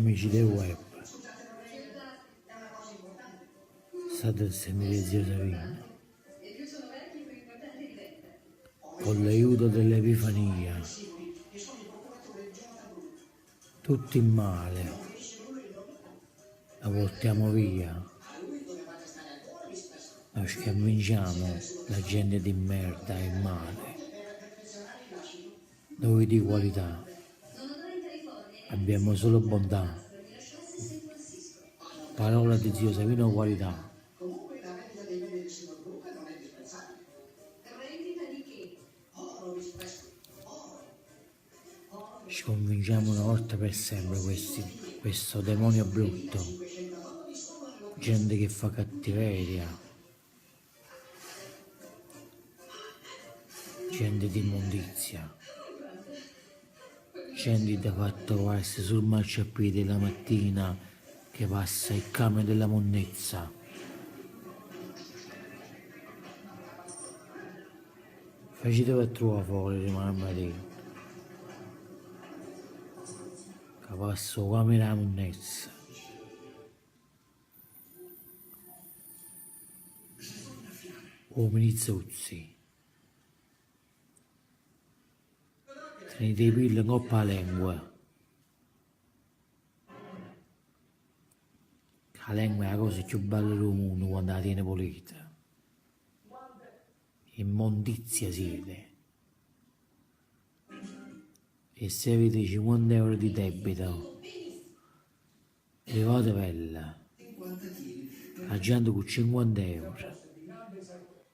Amici del web, state a sentire Zio Savino. Con l'aiuto dell'Epifania, tutti in male, la portiamo via. Noi sconfinciamo la gente di merda e male. Noi di qualità abbiamo solo bontà. Parola di Zio Savino qualità. Sconfinciamo una volta per sempre questo demonio brutto, gente che fa cattiveria, gente di immondizia, gente da far trovarsi sul marciapiede la mattina che passa il camion della monnezza. Facete per trovare fuori di Marmarino, che passa il camion della monnezza. Uomini zozzi, tenete i pilli in coppa alla lingua. La lingua è la cosa più bella del mondo quando la tiene pulita. Immondizia siete. E se avete 50 euro di debito, levate bella. La gente con 50 euro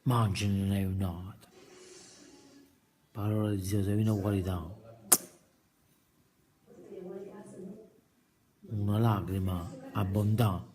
mangiano non è un nato. Parola di Zio Savino qualità. Una lacrima a bontà.